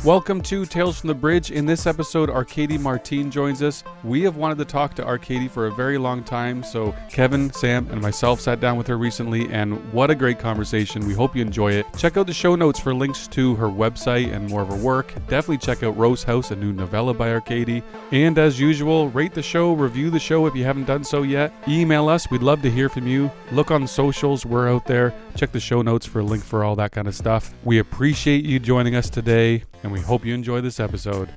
Welcome to Tales from the Bridge. In this episode, Arkady Martine joins us. We have wanted to talk to Arkady for a very long time, so Kevin, Sam, and myself sat down with her recently, and what a great conversation. We hope you enjoy it. Check out the show notes for links to her website and more of her work. Definitely check out Rose House, a new novella by Arkady. And as usual, rate the show, review the show if you haven't done so yet. Email us. We'd love to hear from you. Look on socials. We're out there. Check the show notes for a link for all that kind of stuff. We appreciate you joining us today, and we hope you enjoy this episode.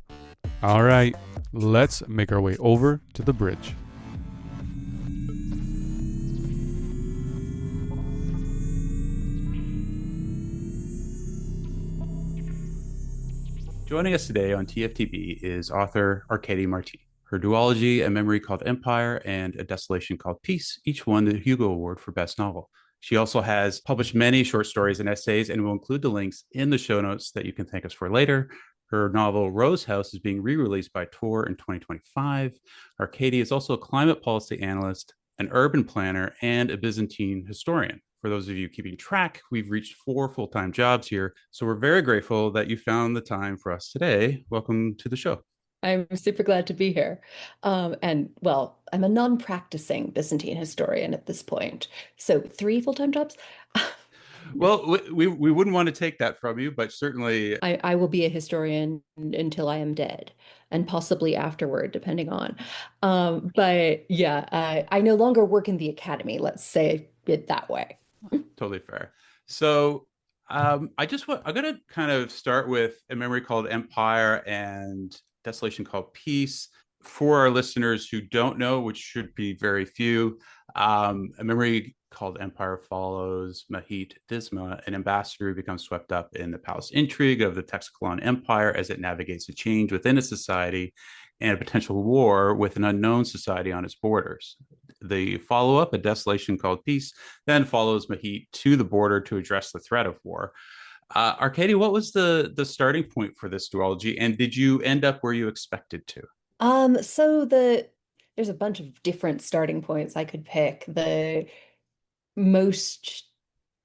All right, let's make our way over to the bridge. Joining us today on TFTB is author Arkady Martine. Her duology, A Memory Called Empire and A Desolation Called Peace, each won the Hugo Award for Best Novel. She also has published many short stories and essays, and will include the links in the show notes that you can thank us for later. Her novel Rose House is being re-released by Tor in 2025. Arkady is also a climate policy analyst, an urban planner, and a Byzantine historian. For those of you keeping track, we've reached 4 full-time jobs here, so we're very grateful that you found the time for us today. Welcome to the show. I'm super glad to be here. I'm a non-practicing Byzantine historian at this point. So 3 full-time jobs? Well, we wouldn't want to take that from you, but certainly I will be a historian until I am dead, and possibly afterward, depending on. I no longer work in the academy, let's say it that way. totally fair. So I'm going to kind of start with A Memory Called Empire and Desolation Called Peace. For our listeners who don't know, which should be very few, A Memory Called Empire follows Mahit Disma, an ambassador who becomes swept up in the palace intrigue of the Texacolan Empire as it navigates a change within its society and a potential war with an unknown society on its borders. The follow-up, A Desolation Called Peace, then follows Mahit to the border to address the threat of war. Arkady, what was the starting point for this duology, and did you end up where you expected to? There's a bunch of different starting points I could pick. Most,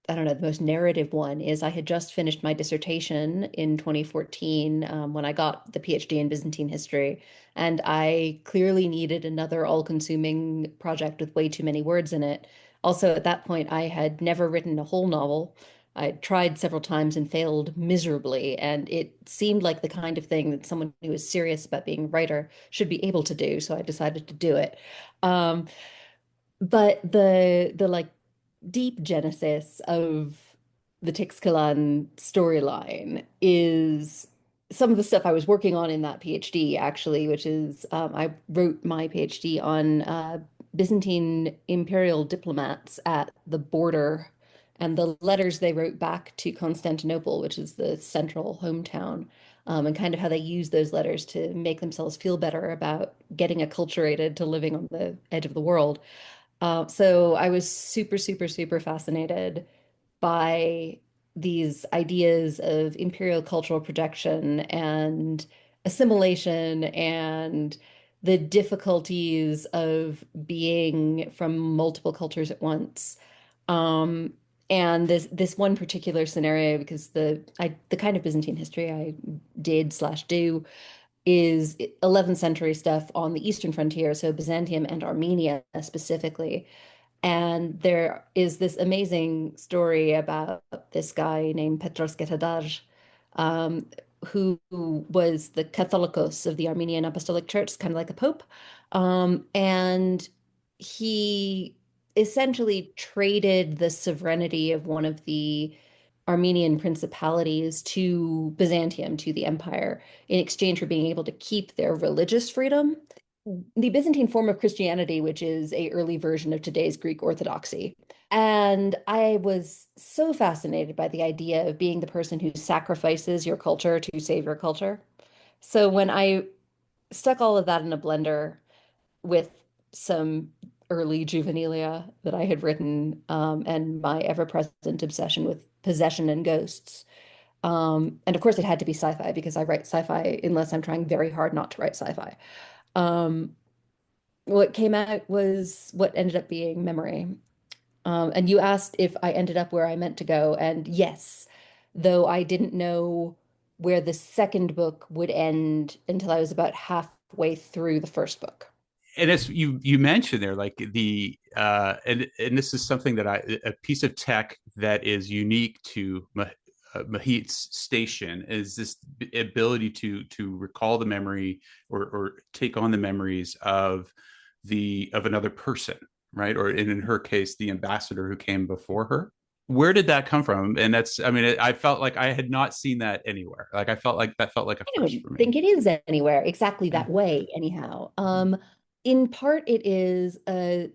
the most narrative one is I had just finished my dissertation in 2014 when I got the PhD in Byzantine history, and I clearly needed another all-consuming project with way too many words in it. Also, at that point, I had never written a whole novel. I tried several times and failed miserably, and it seemed like the kind of thing that someone who is serious about being a writer should be able to do, so I decided to do it. But the like deep genesis of the Tixcalan storyline is some of the stuff I was working on in that PhD, actually, which is I wrote my PhD on Byzantine imperial diplomats at the border and the letters they wrote back to Constantinople, which is the central hometown, and kind of how they use those letters to make themselves feel better about getting acculturated to living on the edge of the world. So I was super, super, super fascinated by these ideas of imperial cultural projection and assimilation and the difficulties of being from multiple cultures at once. And this one particular scenario, because the kind of Byzantine history I did/do is 11th century stuff on the eastern frontier, so Byzantium and Armenia specifically. And there is this amazing story about this guy named Petros Getadaj, who was the Catholicos of the Armenian Apostolic Church, kind of like a pope. And he essentially traded the sovereignty of one of the Armenian principalities to Byzantium, to the empire, in exchange for being able to keep their religious freedom. The Byzantine form of Christianity, which is a early version of today's Greek Orthodoxy. And I was so fascinated by the idea of being the person who sacrifices your culture to save your culture. So when I stuck all of that in a blender with some early juvenilia that I had written, and my ever-present obsession with possession and ghosts. And of course, it had to be sci-fi because I write sci-fi unless I'm trying very hard not to write sci-fi. Um, what came out was what ended up being memory. And you asked if I ended up where I meant to go, and yes, though I didn't know where the second book would end until I was about halfway through the first book. And as you mentioned there, like the and this is something that a piece of tech that is unique to Mahit's station is this ability to recall the memory or take on the memories of another person, right? Or in her case, the ambassador who came before her. Where did that come from? And that's, I mean, I felt like I had not seen that anywhere. Like I felt like that felt like a I first don't for me. think it is anywhere exactly that way, anyhow. In part, it is a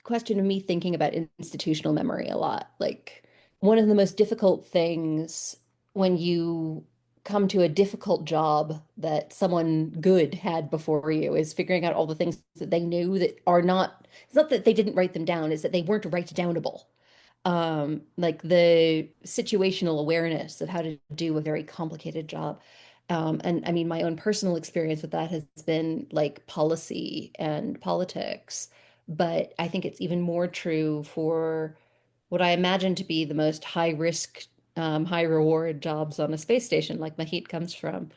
question of me thinking about institutional memory a lot. Like, one of the most difficult things when you come to a difficult job that someone good had before you is figuring out all the things that they knew that are not, it's not that they didn't write them down, it's that they weren't write downable. Like the situational awareness of how to do a very complicated job. And I mean, my own personal experience with that has been like policy and politics, but I think it's even more true for what I imagine to be the most high risk, high reward jobs on a space station, like Mahit comes from,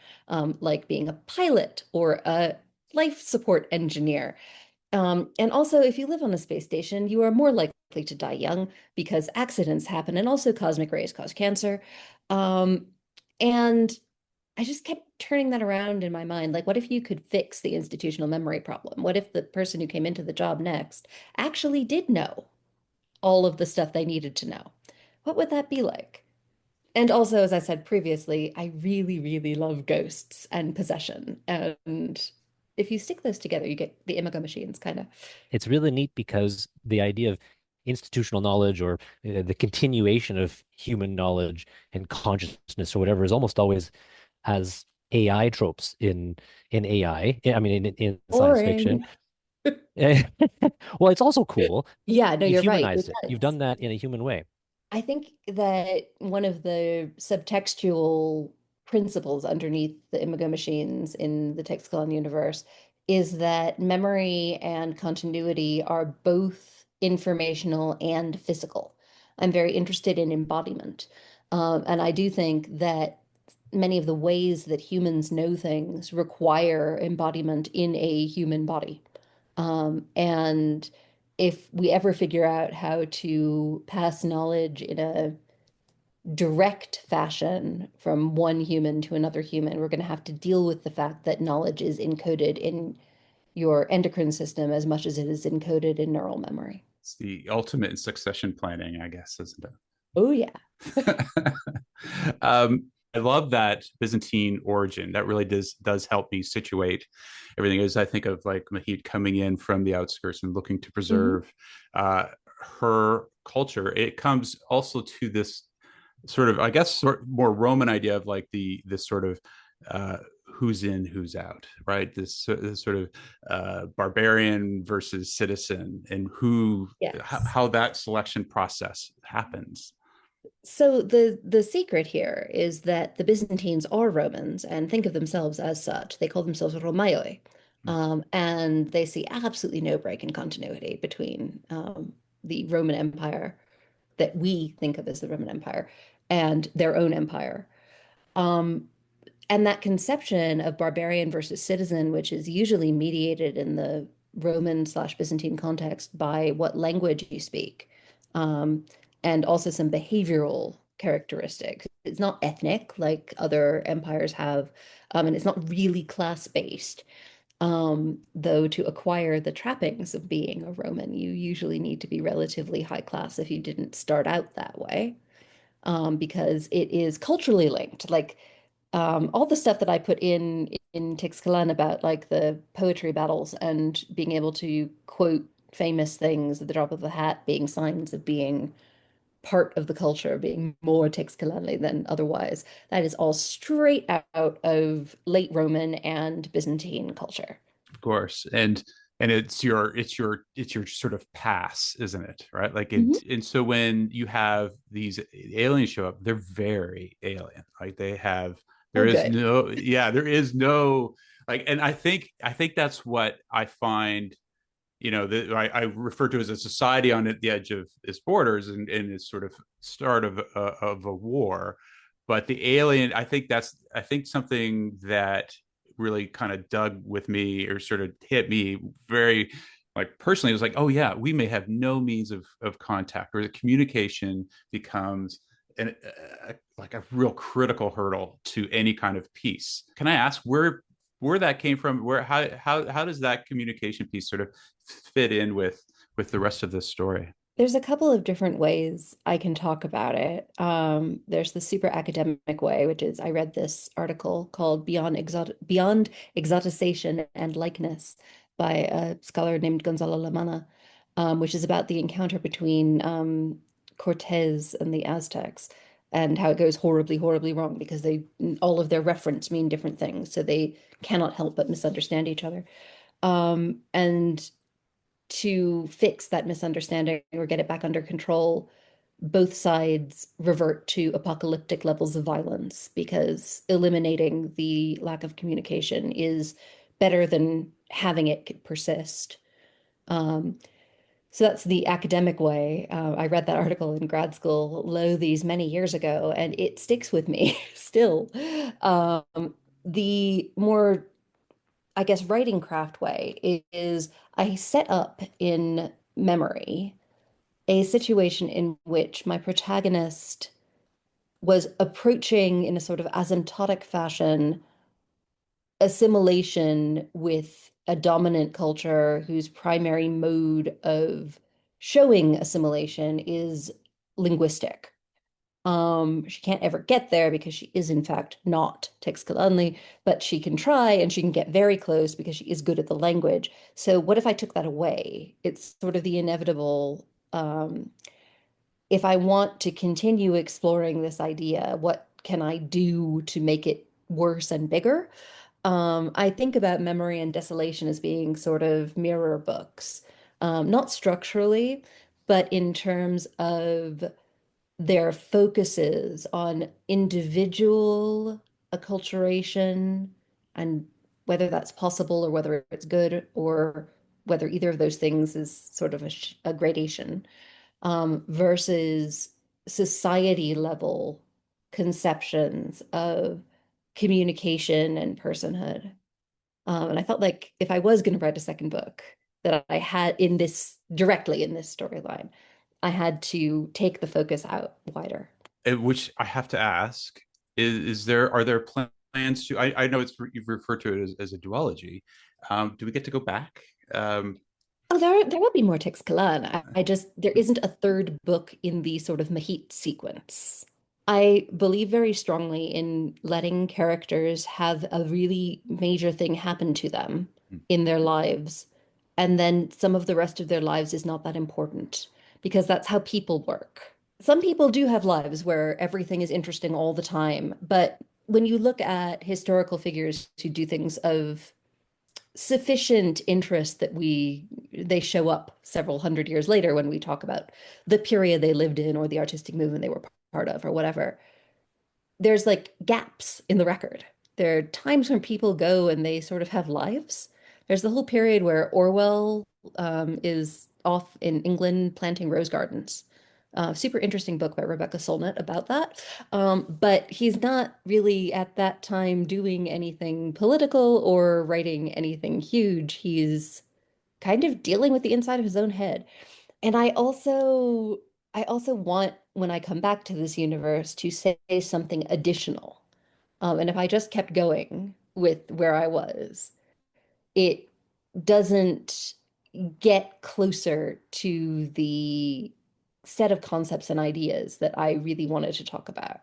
like being a pilot or a life support engineer. And also, if you live on a space station, you are more likely to die young because accidents happen, and also cosmic rays cause cancer. Um, and I just kept turning that around in my mind. Like, what if you could fix the institutional memory problem? What if the person who came into the job next actually did know all of the stuff they needed to know? What would that be like? And also, as I said previously, I really, really love ghosts and possession. And if you stick those together, you get the Imago machines, kind of. It's really neat because the idea of institutional knowledge or the continuation of human knowledge and consciousness or whatever is almost always as AI tropes in AI. I mean, in science fiction. Boring. Well, it's also cool. Yeah, no, You've you're right. It humanized it. You've does. done that in a human way. I think that one of the subtextual principles underneath the Imago machines in the Textclan universe is that memory and continuity are both informational and physical. I'm very interested in embodiment. And I do think that many of the ways that humans know things require embodiment in a human body. And if we ever figure out how to pass knowledge in a direct fashion from one human to another human, we're going to have to deal with the fact that knowledge is encoded in your endocrine system as much as it is encoded in neural memory. It's the ultimate in succession planning, I guess, isn't Oh, yeah. it? I love that Byzantine origin. That really does help me situate everything. As I think of like Mahid coming in from the outskirts and looking to Mhm. preserve her culture, it comes also to this sort of, I guess, more Roman idea of like this sort of who's in, who's out, right? This sort of barbarian versus citizen, and Yes. how that selection process happens. So the secret here is that the Byzantines are Romans and think of themselves as such. They call themselves Romaioi. And they see absolutely no break in continuity between the Roman Empire that we think of as the Roman Empire and their own empire. Um, and that conception of barbarian versus citizen, which is usually mediated in the Roman slash Byzantine context by what language you speak, um, and also some behavioral characteristics. It's not ethnic like other empires have, and it's not really class-based. Though to acquire the trappings of being a Roman, you usually need to be relatively high class if you didn't start out that way, because it is culturally linked. Like all the stuff that I put in Tixcalan about like the poetry battles and being able to quote famous things at the drop of a hat being signs of being part of the culture, being more Tixcalanli than otherwise. That is all straight out of late Roman and Byzantine culture. Of course, and it's your sort of pass, isn't it? Right, like Mhm. it. And so when you have these aliens show up, they're very alien. Like they have, Oh, there is good. no, yeah, there is no, like, and I think that's what I find. That I refer to as a society on the edge of its borders, and its sort of start of a war. But the alien, I think something that really kind of dug with me or sort of hit me very like personally. It was like, oh yeah, we may have no means of contact, or the communication becomes like a real critical hurdle to any kind of peace. Can I ask where that came from? Where how does that communication piece sort of fit in with the rest of this story? There's a couple of different ways I can talk about it. There's the super academic way, which is I read this article called Beyond Exoticization and Likeness by a scholar named Gonzalo Lamana, which is about the encounter between Cortez and the Aztecs and how it goes horribly, horribly wrong because they all of their reference mean different things, so they cannot help but misunderstand each other. And to fix that misunderstanding or get it back under control, both sides revert to apocalyptic levels of violence because eliminating the lack of communication is better than having it persist. Um, so that's the academic way. I read that article in grad school, lo, these many years ago, and it sticks with me still. The more, I guess, writing craft way is I set up in memory a situation in which my protagonist was approaching in a sort of asymptotic fashion assimilation with a dominant culture whose primary mode of showing assimilation is linguistic. She can't ever get there because she is in fact not Texcoco, but she can try and she can get very close because she is good at the language. So what if I took that away? It's sort of the inevitable. If I want to continue exploring this idea, what can I do to make it worse and bigger? I think about Memory and Desolation as being sort of mirror books, not structurally, but in terms of their focuses on individual acculturation and whether that's possible or whether it's good or whether either of those things is sort of a gradation, versus society level conceptions of communication and personhood. And I felt like if I was going to write a second book, that I had in this directly in this storyline, I had to take the focus out wider. Which I have to ask is there are there plans to I know you've referred to it as a duology. Do we get to go back? Um, Oh, there will be more Tix Kalan. I just there isn't a third book in the sort of Mahit sequence. I believe very strongly in letting characters have a really major thing happen to them in their lives, and then some of the rest of their lives is not that important because that's how people work. Some people do have lives where everything is interesting all the time, but when you look at historical figures who do things of sufficient interest that they show up several hundred years later when we talk about the period they lived in or the artistic movement they were part of or whatever, there's like gaps in the record. There are times when people go and they sort of have lives. There's the whole period where Orwell is off in England planting rose gardens. Super interesting book by Rebecca Solnit about that. But he's not really at that time doing anything political or writing anything huge. He's kind of dealing with the inside of his own head. And I also want when I come back to this universe to say something additional. And if I just kept going with where I was, it doesn't get closer to the set of concepts and ideas that I really wanted to talk about.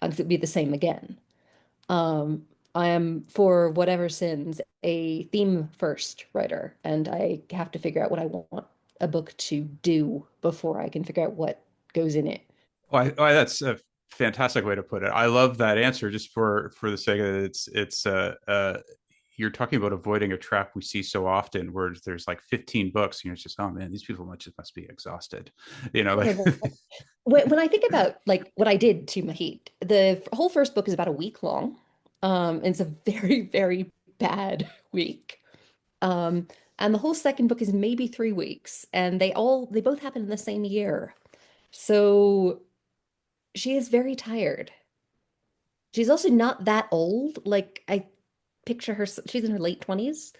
Because it'd be the same again. Um, I am, for whatever sins, a theme first writer, and I have to figure out what I want a book to do before I can figure out what goes in it. that's a fantastic way to put it. I love that answer. Just for the sake of it, you're talking about avoiding a trap we see so often, where there's like 15 books, and you're just, oh man, these people must be exhausted. Okay, Like, well, when I think about like what I did to Mahit, the whole first book is about a week long. It's a very, very bad week. Um, and the whole second book is maybe 3 weeks, and they both happen in the same year. So she is very tired. she's also not that old. Like I picture her, she's in her late 20s.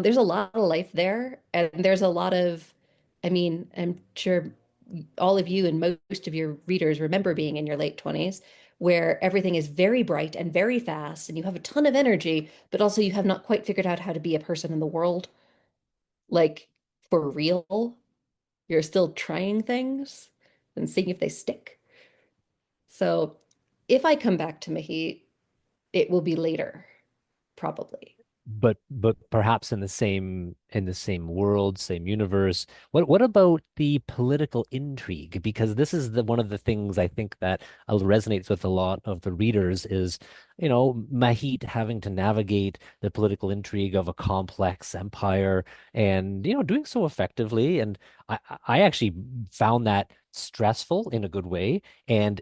There's a lot of life there, and there's a lot of, I mean, I'm sure all of you and most of your readers remember being in your late 20s, where everything is very bright and very fast, and you have a ton of energy, but also you have not quite figured out how to be a person in the world, like for real. You're still trying things and seeing if they stick. So if I come back to Mahit, it will be later, probably. But perhaps in the same world, same universe. What about the political intrigue? Because this is the one of the things I think that resonates with a lot of the readers is, Mahit having to navigate the political intrigue of a complex empire and, doing so effectively. And I actually found that stressful in a good way and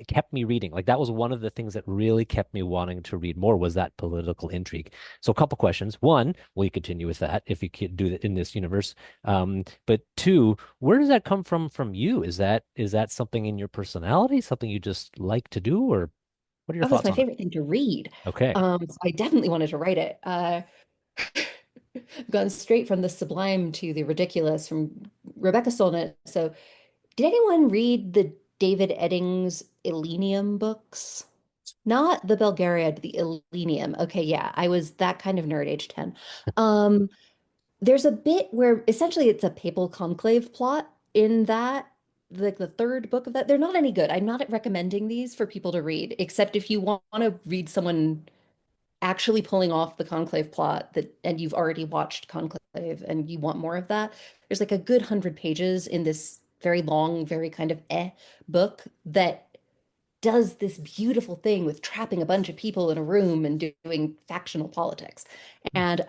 kept me reading. Like that was one of the things that really kept me wanting to read more was that political intrigue. So a couple questions. One, will you continue with that if you could do it in this universe? But two, where does that come from you? Is that something in your personality, something you just like to do, or what are your Oh, that's thoughts my on it? favorite thing to read. Okay. So I definitely wanted to write it. I've gone straight from the sublime to the ridiculous from Rebecca Solnit. So, did anyone read the David Eddings Elenium books? Not the Bulgaria, the Elenium. Okay, yeah, I was that kind of nerd, age 10. Um, there's a bit where essentially it's a papal conclave plot in that, like the third book of that. They're not any good. I'm not recommending these for people to read, except if you want to read someone actually pulling off the conclave plot that and you've already watched conclave and you want more of that. There's like a good 100 pages in this very long, very kind of book that does this beautiful thing with trapping a bunch of people in a room and doing factional politics. And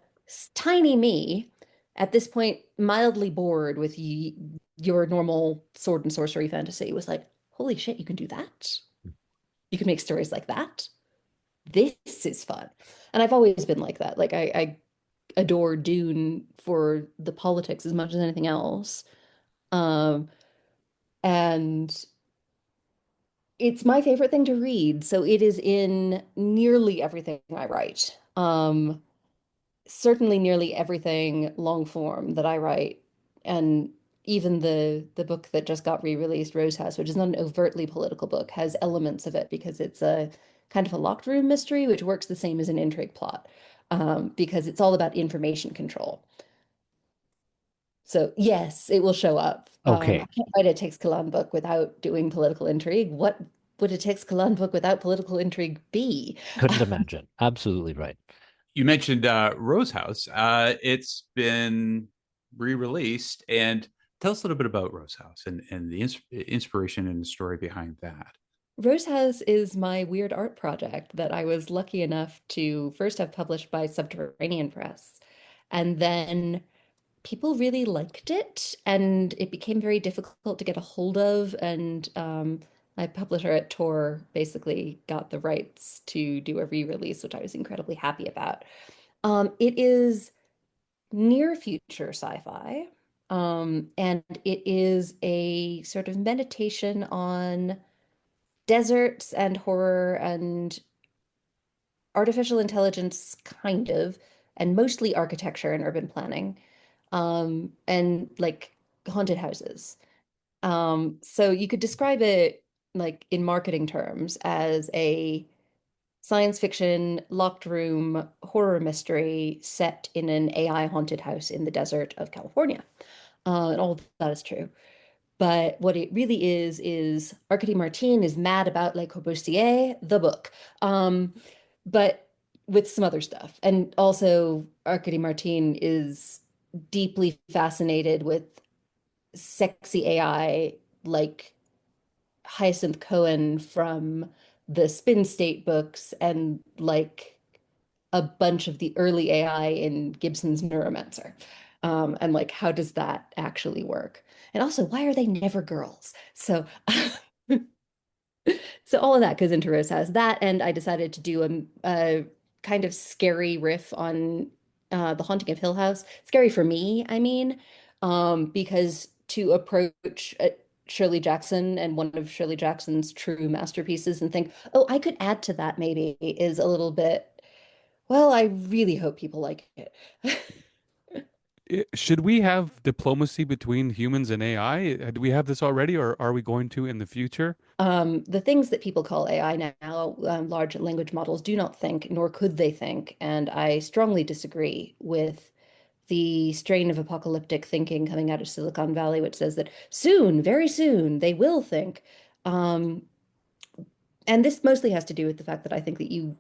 tiny me, at this point, mildly bored with your normal sword and sorcery fantasy, was like, holy shit, you can do that? You can make stories like that? This is fun. And I've always been like that. Like I adore Dune for the politics as much as anything else. Um, and it's my favorite thing to read, so it is in nearly everything I write. Certainly nearly everything long form that I write, and even the book that just got re-released, Rose House, which is not an overtly political book, has elements of it because it's a kind of a locked room mystery, which works the same as an intrigue plot, because it's all about information control. So yes, it will show up. I Okay. can't write a Takes Kalan book without doing political intrigue. What would a Takes Kalan book without political intrigue be? Couldn't imagine. Absolutely right. You mentioned Rose House. It's been re-released, and tell us a little bit about Rose House and the inspiration and the story behind that. Rose House is my weird art project that I was lucky enough to first have published by Subterranean Press. And then people really liked it, and it became very difficult to get a hold of. And my publisher at Tor basically got the rights to do a re-release, which I was incredibly happy about. It is near future sci-fi, and it is a sort of meditation on deserts and horror and artificial intelligence, kind of, and mostly architecture and urban planning, and like haunted houses. So you could describe it like in marketing terms as a science fiction locked room horror mystery set in an AI haunted house in the desert of California. And all that is true. But what it really is Arkady Martine is mad about Le Corbusier, the book, but with some other stuff. And also, Arkady Martine is deeply fascinated with sexy AI like Hyacinth Cohen from the Spin State books and like a bunch of the early AI in Gibson's Neuromancer. And like, how does that actually work? And also, why are they never girls? So, so all of that goes into Rose House. That, and I decided to do a kind of scary riff on The Haunting of Hill House. Scary for me, I mean, because to approach Shirley Jackson and one of Shirley Jackson's true masterpieces and think, oh, I could add to that maybe is a little bit, well, I really hope people like it. Should we have diplomacy between humans and AI? Do we have this already, or are we going to in the future? The things that people call AI now, large language models, do not think, nor could they think. And I strongly disagree with the strain of apocalyptic thinking coming out of Silicon Valley, which says that soon, very soon, they will think. Um, and this mostly has to do with the fact that I think that you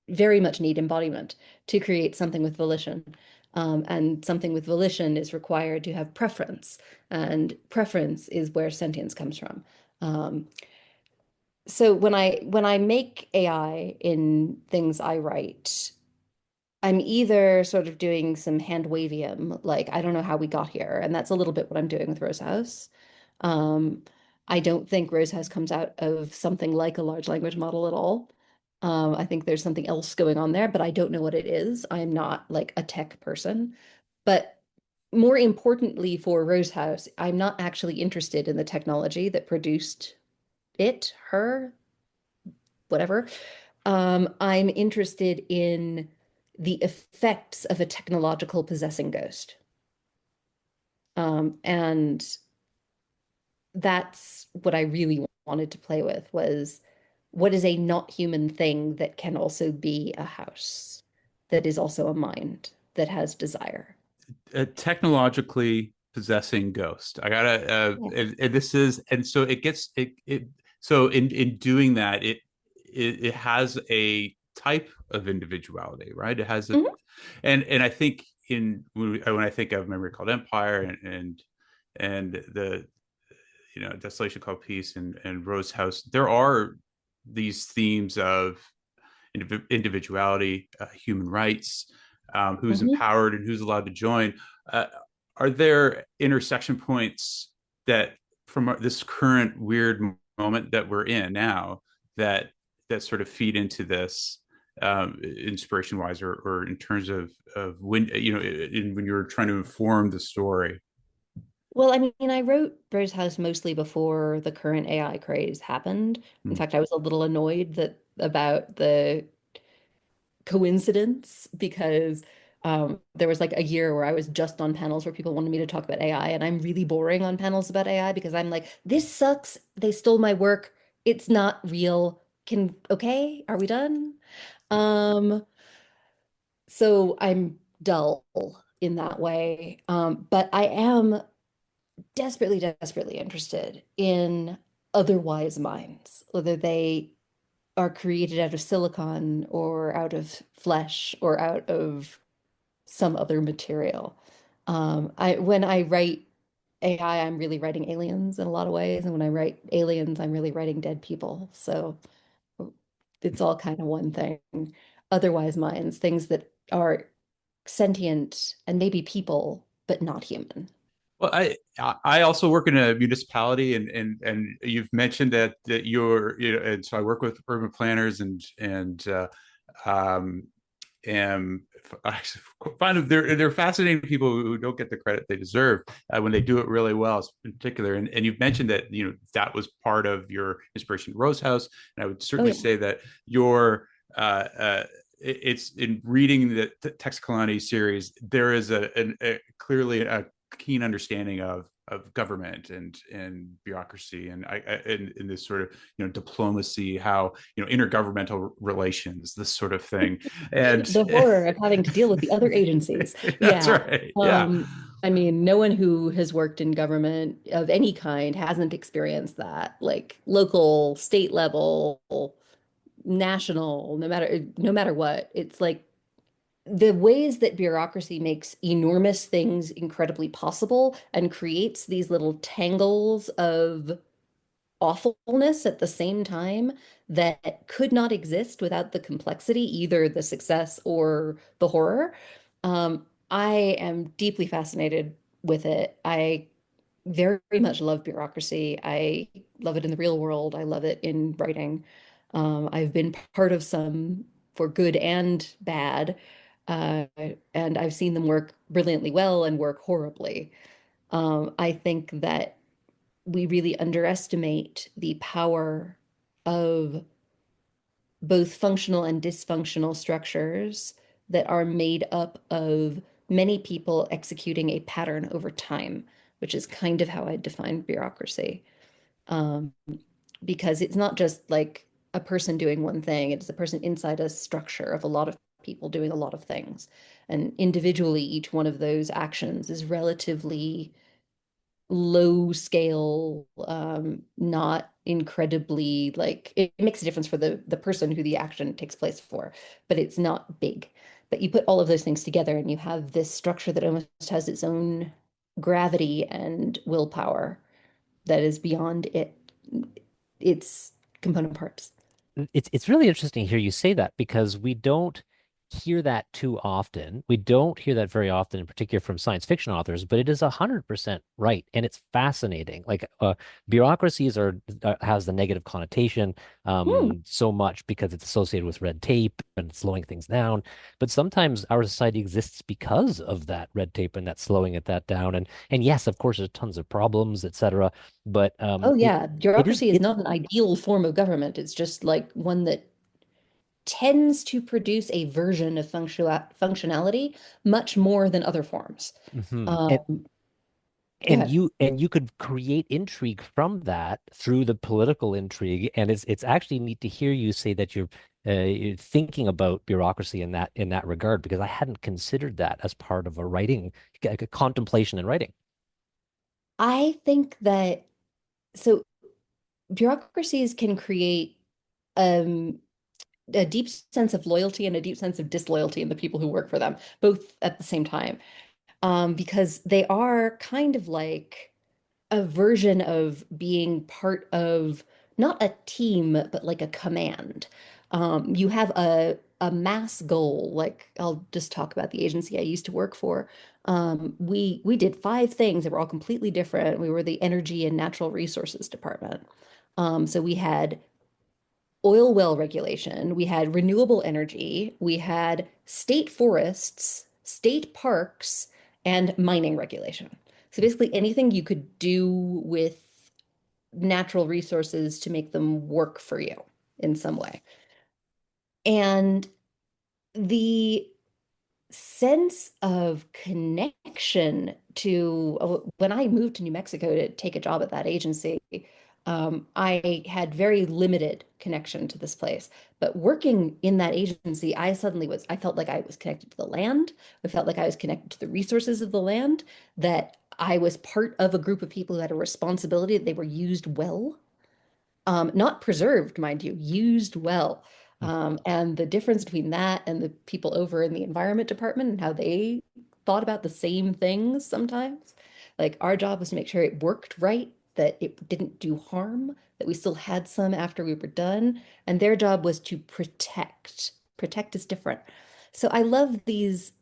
very much need embodiment to create something with volition. And something with volition is required to have preference, and preference is where sentience comes from. Um, so when I make AI in things I write, I'm either sort of doing some hand wavium, like I don't know how we got here, and that's a little bit what I'm doing with Rose House. Um, I don't think Rose House comes out of something like a large language model at all. I think there's something else going on there, but I don't know what it is. I'm not like a tech person. But more importantly for Rose House, I'm not actually interested in the technology that produced it, her, whatever. I'm interested in the effects of a technological possessing ghost. And that's what I really wanted to play with was what is a not human thing that can also be a house, that is also a mind, that has desire. A technologically possessing ghost. I gotta, Yeah. and this is, and so it gets it. So in doing that, it has a type of individuality, right? It has a, Mhm. and I think when I think of Memory Called Empire and the Desolation Called Peace and Rose House, there are these themes of individuality, human rights, who's Mhm. empowered and who's allowed to join. Uh, are there intersection points that from this current weird moment that we're in now that sort of feed into this inspiration wise or in terms of when when you're trying to inform the story? Well, I mean, I wrote Rose House mostly before the current AI craze happened. In Mm. fact, I was a little annoyed that about the coincidence because there was like a year where I was just on panels where people wanted me to talk about AI, and I'm really boring on panels about AI because I'm like, this sucks. They stole my work. It's not real. Okay, are we done? Um, so I'm dull in that way. But I am desperately, desperately interested in otherwise minds, whether they are created out of silicon or out of flesh or out of some other material. When I write AI, I'm really writing aliens in a lot of ways, and when I write aliens, I'm really writing dead people. So it's all kind of one thing. Otherwise minds, things that are sentient and maybe people, but not human. Well, I also work in a municipality, and you've mentioned that and so I work with urban planners and um, am I find them they're fascinating people who don't get the credit they deserve when they do it really well, in particular. And you've mentioned that that was part of your inspiration, Rose House, and I would Oh certainly yeah. say that your it's in reading the Texcolani series, there is a clearly a keen understanding of government and bureaucracy and in this sort of diplomacy, how intergovernmental relations, this sort of thing, and The horror of having to deal with the other agencies. that's Yeah. right, yeah. Um, I mean, no one who has worked in government of any kind hasn't experienced that, like local, state level, national, no matter what. It's like the ways that bureaucracy makes enormous things incredibly possible and creates these little tangles of awfulness at the same time that could not exist without the complexity, either the success or the horror. I am deeply fascinated with it. I very much love bureaucracy. I love it in the real world. I love it in writing. I've been part of some for good and bad, uh, and I've seen them work brilliantly well and work horribly. I think that we really underestimate the power of both functional and dysfunctional structures that are made up of many people executing a pattern over time, which is kind of how I define bureaucracy. Um, because it's not just like a person doing one thing, it's a person inside a structure of a lot of people doing a lot of things. And individually, each one of those actions is relatively low scale, not incredibly like it makes a difference for the person who the action takes place for, but it's not big. But you put all of those things together and you have this structure that almost has its own gravity and willpower that is beyond its component parts. It's really interesting to hear you say that because we don't hear that too often. We don't hear that very often, in particular from science fiction authors, but it is 100% right. And it's fascinating. Like bureaucracies has the negative connotation Hmm. so much because it's associated with red tape and slowing things down. But sometimes our society exists because of that red tape and that slowing that down. And yes, of course, there's tons of problems, etc. But Oh yeah, it is bureaucracy is it not an ideal form of government. It's just like one that tends to produce a version of functionality much more than other forms. mhm. Um, Go And ahead. you could create intrigue from that through the political intrigue, and it's actually neat to hear you say that you're thinking about bureaucracy in that regard because I hadn't considered that as part of a writing, like a contemplation in writing. I think that so bureaucracies can create um, a deep sense of loyalty and a deep sense of disloyalty in the people who work for them, both at the same time, because they are kind of like a version of being part of not a team, but like a command. You have a mass goal. Like I'll just talk about the agency I used to work for. We did 5 things that were all completely different. We were the energy and natural resources department. So we had oil well regulation, we had renewable energy, we had state forests, state parks, and mining regulation. So basically anything you could do with natural resources to make them work for you in some way. And the sense of connection to when I moved to New Mexico to take a job at that agency, I had very limited connection to this place. But working in that agency, I felt like I was connected to the land. I felt like I was connected to the resources of the land, that I was part of a group of people who had a responsibility that they were used well, not preserved, mind you, used well. And the difference between that and the people over in the environment department and how they thought about the same things sometimes. Like our job was to make sure it worked right, that it didn't do harm, that we still had some after we were done. And their job was to protect. Protect is different. So I love these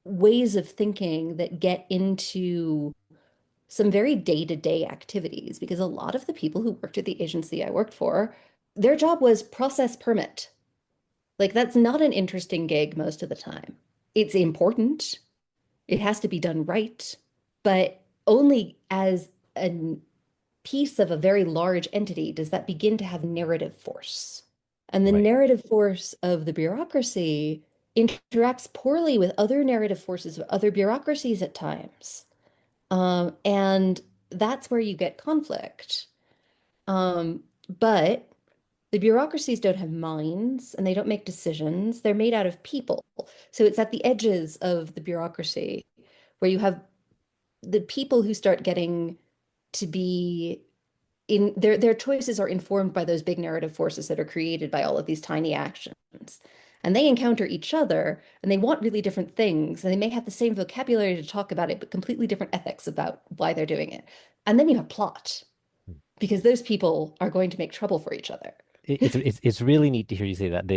ways of thinking that get into some very day-to-day activities because a lot of the people who worked at the agency I worked for, their job was process permit. Like that's not an interesting gig most of the time. It's important. It has to be done right, but only as a piece of a very large entity does that begin to have narrative force. And the Right. narrative force of the bureaucracy interacts poorly with other narrative forces of other bureaucracies at times. And that's where you get conflict. But the bureaucracies don't have minds and they don't make decisions. They're made out of people. So it's at the edges of the bureaucracy where you have the people who start getting to be in their choices are informed by those big narrative forces that are created by all of these tiny actions. And they encounter each other and they want really different things. And they may have the same vocabulary to talk about it, but completely different ethics about why they're doing it. And then you have plot because those people are going to make trouble for each other. It's really neat to hear you say that.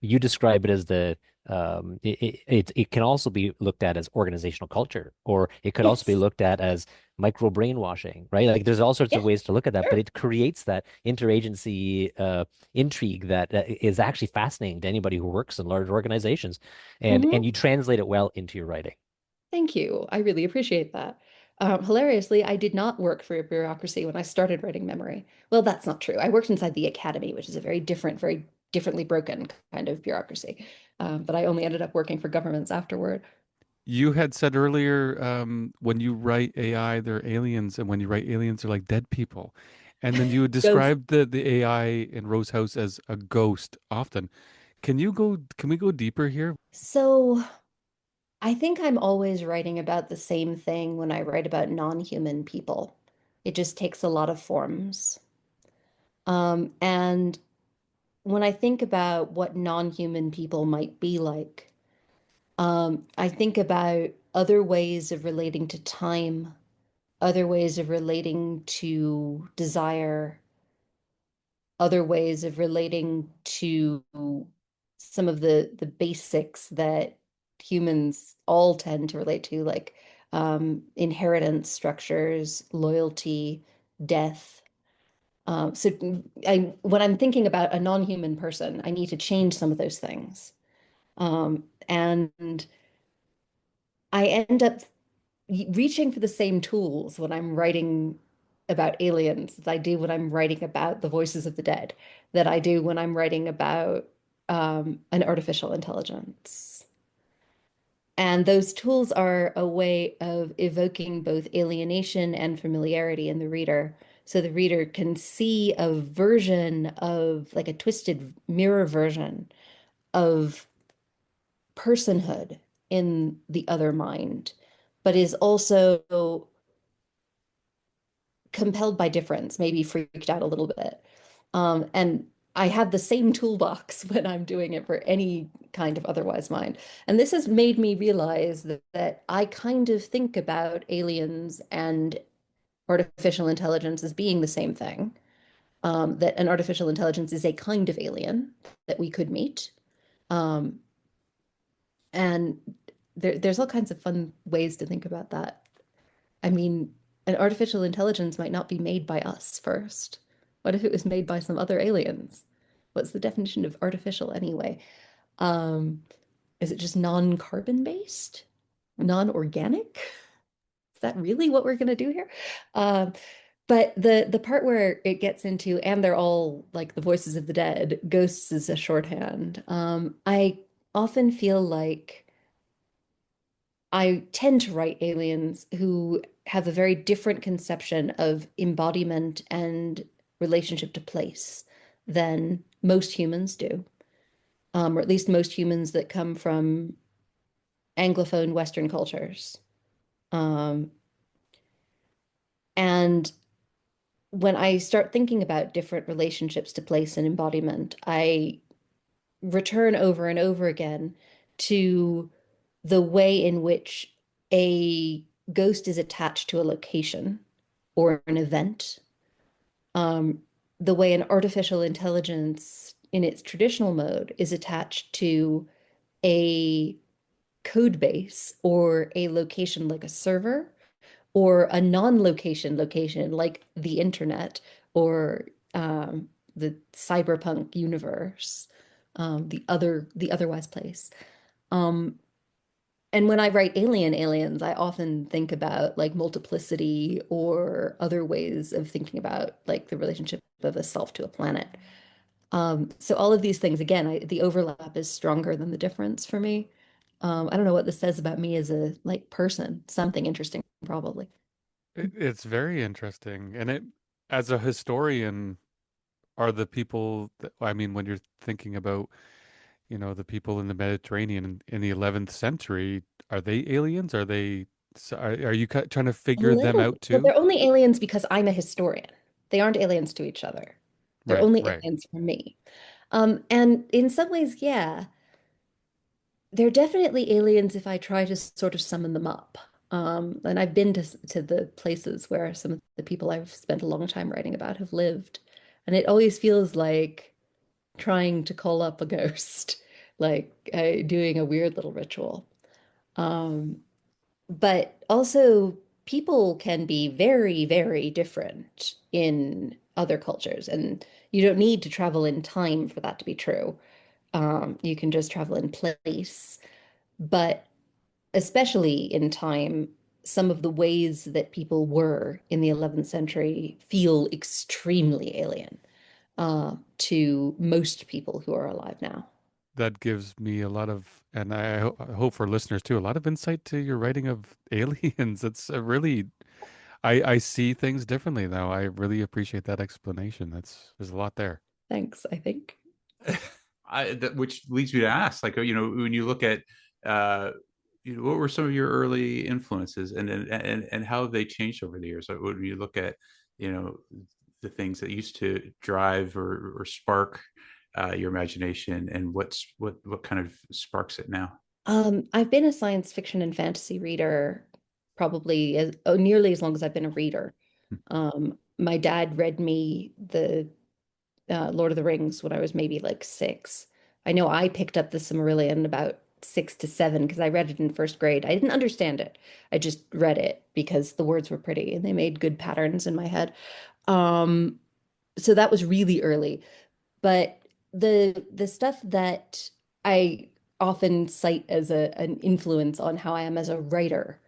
You describe it as it can also be looked at as organizational culture, or it could also be Yes. looked at as micro brainwashing, right? Like there's all sorts Yeah, of ways to look at that, but sure. it creates that interagency intrigue that is actually fascinating to anybody who works in large organizations, and Hmm. you translate it well into your writing. Thank you. I really appreciate that. Hilariously, I did not work for a bureaucracy when I started writing memory. Well, that's not true. I worked inside the academy, which is a very different, very differently broken kind of bureaucracy. But I only ended up working for governments afterward. You had said earlier, when you write AI, they're aliens, and when you write aliens, they're like dead people. And then you would Ghost. describe the AI in Rose House as a ghost often. Can we go deeper here? So I think I'm always writing about the same thing when I write about non-human people. It just takes a lot of forms. And when I think about what non-human people might be like, I think about other ways of relating to time, other ways of relating to desire, other ways of relating to some of the basics that humans all tend to relate to, like inheritance structures, loyalty, death. When I'm thinking about a non-human person, I need to change some of those things. And I end up reaching for the same tools when I'm writing about aliens as I do when I'm writing about the voices of the dead, that I do when I'm writing about an artificial intelligence. And those tools are a way of evoking both alienation and familiarity in the reader. So the reader can see a version of, like a twisted mirror version of personhood in the other mind, but is also compelled by difference, maybe freaked out a little bit. And I have the same toolbox when I'm doing it for any kind of otherwise mind. And this has made me realize that I kind of think about aliens and artificial intelligence as being the same thing. That an artificial intelligence is a kind of alien that we could meet. Um, and there's all kinds of fun ways to think about that. I mean, an artificial intelligence might not be made by us first. What if it was made by some other aliens? What's the definition of artificial anyway? Um, is it just non-carbon based? Non-organic? Is that really what we're going to do here? Um, but the part where it gets into, and they're all like the voices of the dead, ghosts is a shorthand. I often feel like I tend to write aliens who have a very different conception of embodiment and relationship to place than most humans do, or at least most humans that come from Anglophone Western cultures. Um, and when I start thinking about different relationships to place and embodiment, I return over and over again to the way in which a ghost is attached to a location or an event, um, the way an artificial intelligence in its traditional mode is attached to a code base or a location like a server or a non-location location like the internet or the cyberpunk universe, the otherwise place. Um, and when I write aliens, I often think about like multiplicity or other ways of thinking about like the relationship of a self to a planet. So all of these things, again, the overlap is stronger than the difference for me. I don't know what this says about me as a like person. Something interesting, probably. It's very interesting. And as a historian, are the people that, I mean, when you're thinking about, the people in the Mediterranean in the 11th century, are they aliens? Are you trying to A figure them little out bit, but too? they're only aliens because I'm a historian. They aren't aliens to each other. They're Right, only right. aliens for me. And in some ways, yeah, they're definitely aliens if I try to sort of summon them up. And I've been to the places where some of the people I've spent a long time writing about have lived, and it always feels like trying to call up a ghost, like doing a weird little ritual. Um, but also, people can be very, very different in other cultures, and you don't need to travel in time for that to be true. You can just travel in place. But especially in time, some of the ways that people were in the 11th century feel extremely alien to most people who are alive now. That gives me a lot of, and I hope for listeners too, a lot of insight to your writing of aliens. It's a really, I see things differently now. I really appreciate that explanation. There's a lot there. Thanks, I think. Which leads me to ask, like, when you look at, what were some of your early influences, and how have they changed over the years? Like, when you look at, you know, the things that used to drive or spark your imagination, and what kind of sparks it now? I've been a science fiction and fantasy reader probably nearly as long as I've been a reader. My dad read me the Lord of the Rings when I was maybe like 6. I know I picked up the Silmarillion about 6 to 7 because I read it in first grade. I didn't understand it. I just read it because the words were pretty and they made good patterns in my head. Um, so that was really early. But the stuff that I often cite as an influence on how I am as a writer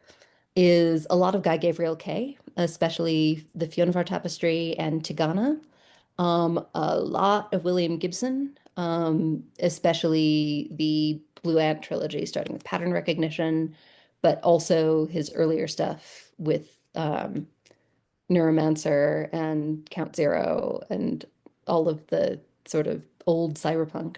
is a lot of Guy Gavriel Kay, especially the Fionnuvar Tapestry and Tigana. A lot of William Gibson, especially the Blue Ant trilogy, starting with pattern recognition, but also his earlier stuff with Neuromancer and Count Zero and all of the sort of old cyberpunk.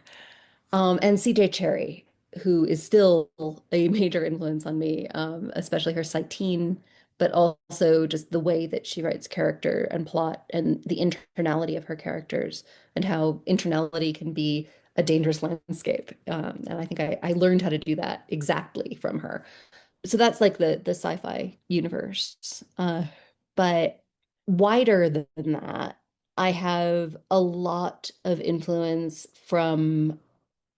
And CJ Cherry, who is still a major influence on me, especially her Cytine, but also just the way that she writes character and plot and the internality of her characters and how internality can be a dangerous landscape. And I think I learned how to do that exactly from her. So that's like the sci-fi universe. But wider than that, I have a lot of influence from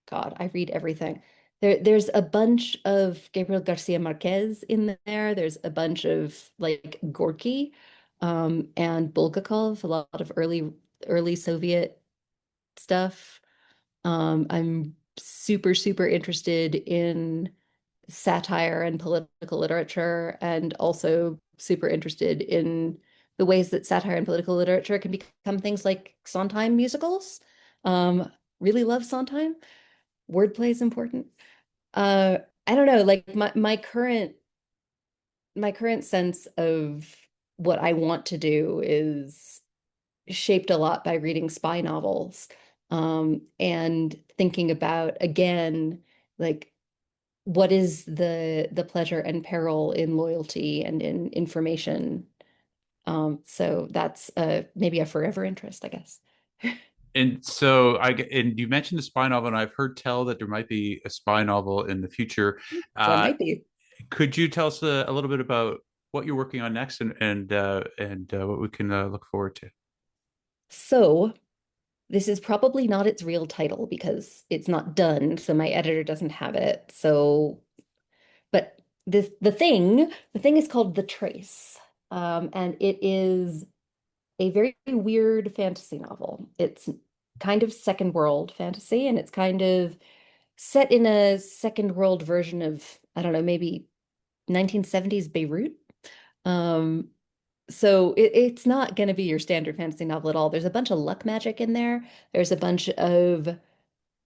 God, I read everything. There's a bunch of Gabriel Garcia Marquez in there. There's a bunch of like Gorky, and Bulgakov, a lot of early Soviet stuff. I'm super interested in satire and political literature, and also super interested in the ways that satire and political literature can become things like Sondheim musicals. Really love Sondheim. Wordplay is important. I don't know, like my current sense of what I want to do is shaped a lot by reading spy novels, and thinking about again, like what is the pleasure and peril in loyalty and in information. So that's maybe a forever interest, I guess. And and you mentioned the spy novel, and I've heard tell that there might be a spy novel in the future. That Uh, might be. could you tell us a little bit about what you're working on next, and what we can look forward to? So this is probably not its real title because it's not done, so my editor doesn't have it. So, but the thing is called The Trace. And it is a very weird fantasy novel. It's kind of second world fantasy, and it's kind of set in a second world version of, I don't know, maybe 1970s Beirut. Um, so it's not going to be your standard fantasy novel at all. There's a bunch of luck magic in there. There's a bunch of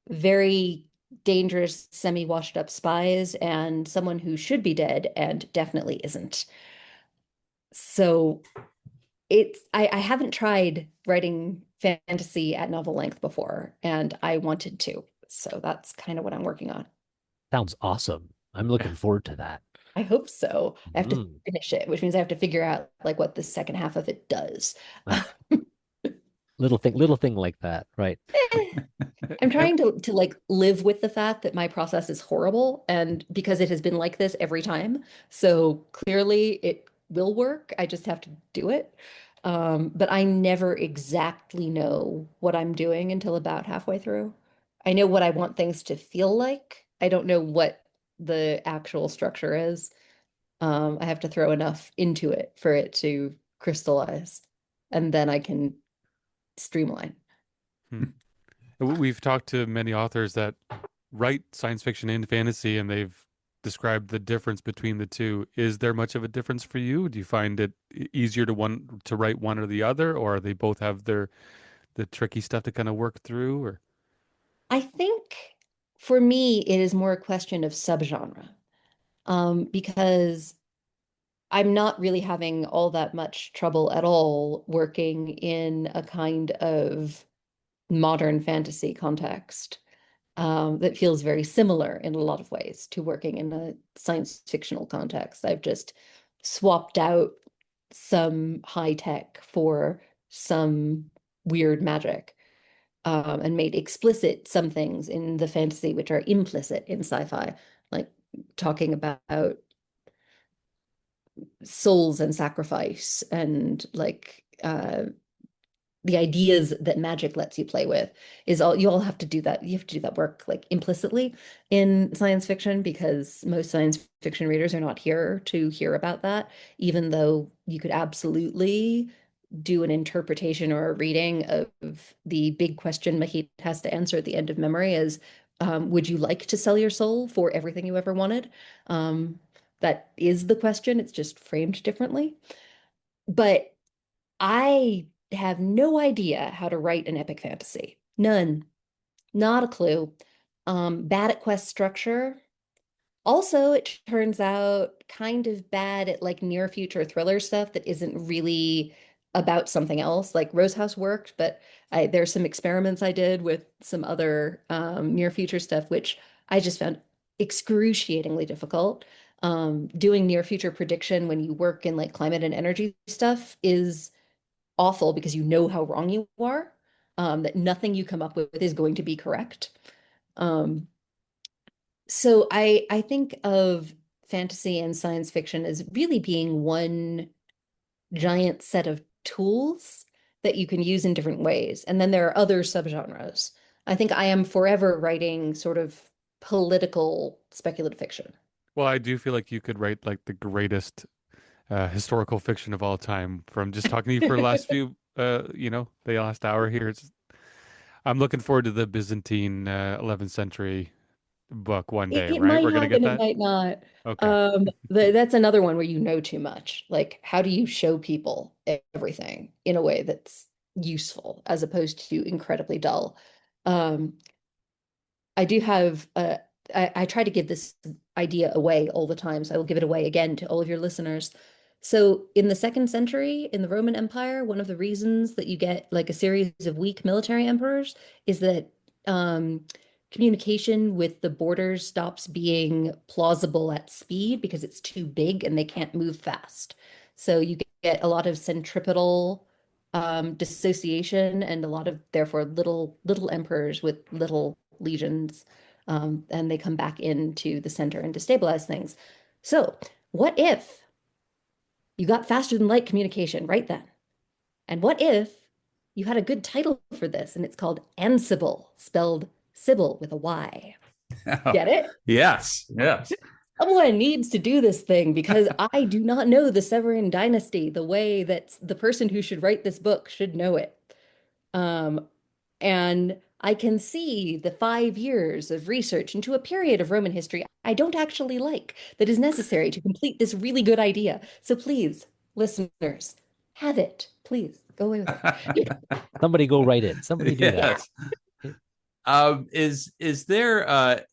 very dangerous, semi-washed up spies and someone who should be dead and definitely isn't. So I haven't tried writing fantasy at novel length before, and I wanted to. So that's kind of what I'm working on. Sounds awesome. I'm looking forward to that. I hope so. I have to Mm. finish it, which means I have to figure out like what the second half of it does. Little thing like that, right? I'm trying to like live with the fact that my process is horrible and because it has been like this every time. So clearly it will work. I just have to do it. But I never exactly know what I'm doing until about halfway through. I know what I want things to feel like. I don't know what the actual structure is. I have to throw enough into it for it to crystallize, and then I can streamline. Hmm. We've talked to many authors that write science fiction and fantasy, and they've describe the difference between the two. Is there much of a difference for you? Do you find it easier to write one or the other, or they both have the tricky stuff to kind of work through? Or I think for me, it is more a question of subgenre, because I'm not really having all that much trouble at all working in a kind of modern fantasy context, that feels very similar in a lot of ways to working in a science fictional context. I've just swapped out some high tech for some weird magic, and made explicit some things in the fantasy which are implicit in sci-fi, like talking about souls and sacrifice and like the ideas that magic lets you play with is all you all have to do that. You have to do that work like implicitly in science fiction because most science fiction readers are not here to hear about that, even though you could absolutely do an interpretation or a reading of the big question Mahit has to answer at the end of Memory is, would you like to sell your soul for everything you ever wanted? That is the question. It's just framed differently. But I have no idea how to write an epic fantasy. None. Not a clue. Bad at quest structure. Also, it turns out kind of bad at like near future thriller stuff that isn't really about something else. Like Rose House worked, but there's some experiments I did with some other near future stuff, which I just found excruciatingly difficult. Doing near future prediction when you work in like climate and energy stuff is awful because you know how wrong you are, that nothing you come up with is going to be correct. Um, so I think of fantasy and science fiction as really being one giant set of tools that you can use in different ways. And then there are other subgenres. I think I am forever writing sort of political speculative fiction. well, I do feel like you could write like the greatest historical fiction of all time from just talking to you for the last few, the last hour here. I'm looking forward to the Byzantine 11th century book one day, It right? might We're gonna get happen, it that. might not. Okay. That's another one where you know too much. Like, how do you show people everything in a way that's useful as opposed to incredibly dull? Um, I do have I try to give this idea away all the time, so I will give it away again to all of your listeners. So in the second century, in the Roman Empire, one of the reasons that you get like a series of weak military emperors is that communication with the borders stops being plausible at speed because it's too big and they can't move fast. So you get a lot of centripetal dissociation and a lot of therefore little emperors with little legions, and they come back into the center and destabilize things. So, what if you got faster than light communication right then? And what if you had a good title for this and it's called Ansible, spelled Sybil with a Y? Get it? Yes, yes. Someone needs to do this thing because I do not know the Severan dynasty the way that the person who should write this book should know it. Um, and I can see the 5 years of research into a period of Roman history I don't actually like that is necessary to complete this really good idea. So please, listeners, have it. Please go away with it. Somebody go write it. Somebody do that. Is there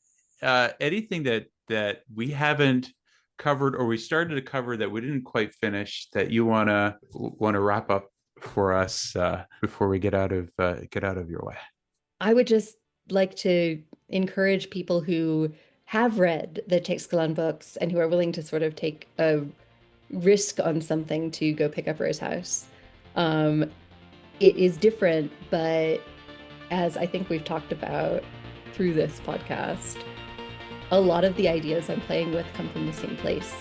anything that we haven't covered or we started to cover that we didn't quite finish that you wanna wrap up for us before we get out of your way? I would just like to encourage people who have read the Teixcalán books and who are willing to sort of take a risk on something to go pick up Rose House. It is different, but as I think we've talked about through this podcast, a lot of the ideas I'm playing with come from the same place.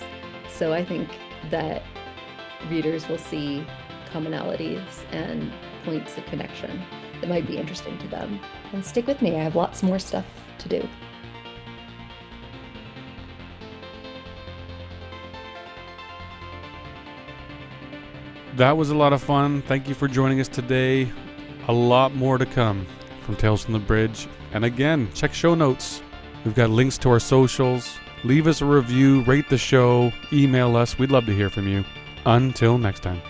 So I think that readers will see commonalities and points of connection that might be interesting to them. And stick with me, I have lots more stuff to do. That was a lot of fun. Thank you for joining us today. A lot more to come from Tales from the Bridge. And again, check show notes. We've got links to our socials, Leave us a review, rate the show, email us. We'd love to hear from you. Until next time.